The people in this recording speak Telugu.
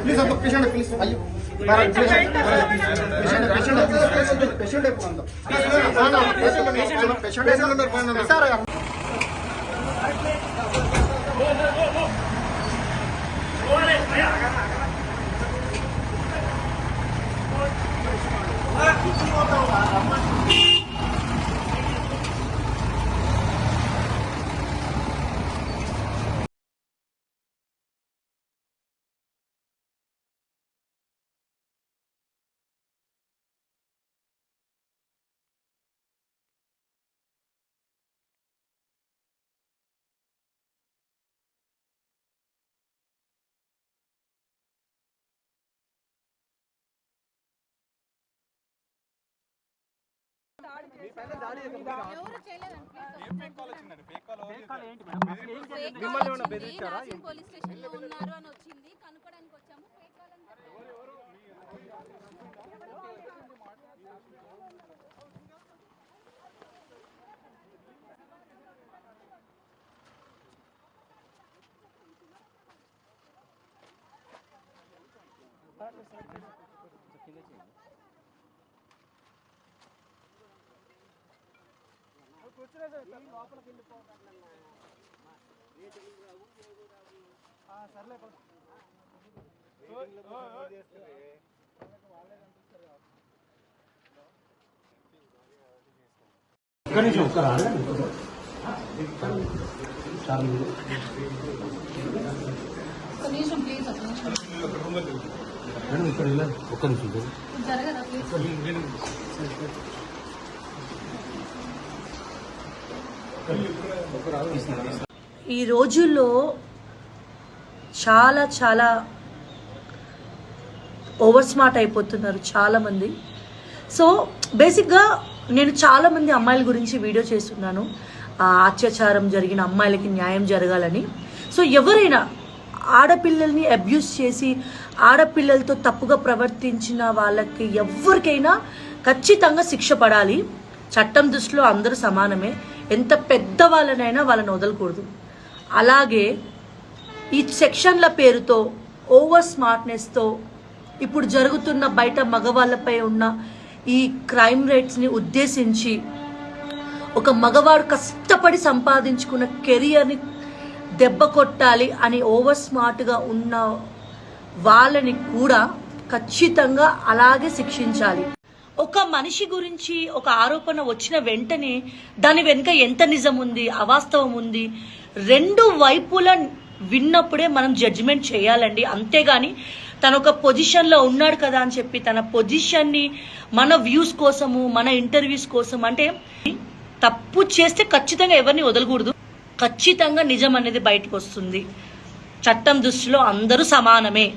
ప్లీజ్ అంత పేషెంట్ ప్లీజ్ అయ్యో పేషెంట్ పోలీస్ స్టేషన్ లో ఉన్నారు అని వచ్చింది కనుక్కోడానికి వచ్చాము. ఈ రోజుల్లో చాలా చాలా ఓవర్ స్మార్ట్ అయిపోతున్నారు చాలామంది. సో బేసిక్గా నేను చాలామంది అమ్మాయిల గురించి వీడియో చేస్తున్నాను, అత్యాచారం జరిగిన అమ్మాయిలకి న్యాయం జరగాలని. సో ఎవరైనా ఆడపిల్లల్ని అబ్యూస్ చేసి ఆడపిల్లలతో తప్పుగా ప్రవర్తించిన వాళ్ళకి ఎవరికైనా ఖచ్చితంగా శిక్ష పడాలి. చట్టం దృష్టిలో అందరూ సమానమే, ఎంత పెద్ద వాళ్ళనైనా వాళ్ళని వదలకూడదు. అలాగే ఈ సెక్షన్ల పేరుతో ఓవర్ స్మార్ట్నెస్తో ఇప్పుడు జరుగుతున్న బయట మగవాళ్ళపై ఉన్న ఈ క్రైమ్ రేట్స్ని ఉద్దేశించి ఒక మగవాడు కష్టపడి సంపాదించుకున్న కెరియర్ని దెబ్బ కొట్టాలి అని ఓవర్ స్మార్ట్గా ఉన్న వాళ్ళని కూడా ఖచ్చితంగా అలాగే శిక్షించాలి. ఒక మనిషి గురించి ఒక ఆరోపణ వచ్చిన వెంటనే దాని వెనుక ఎంత నిజం ఉంది, అవాస్తవం ఉంది, రెండు వైపుల విన్నప్పుడే మనం జడ్జిమెంట్ చేయాలండి. అంతేగాని తను ఒక పొజిషన్లో ఉన్నాడు కదా అని చెప్పి తన పొజిషన్ని మన వ్యూస్ కోసము మన ఇంటర్వ్యూస్ కోసం అంటే తప్పు చేస్తే ఖచ్చితంగా ఎవరిని వదలకూడదు. ఖచ్చితంగా నిజం అనేది బయటకు వస్తుంది. చట్టం దృష్టిలో అందరూ సమానమే.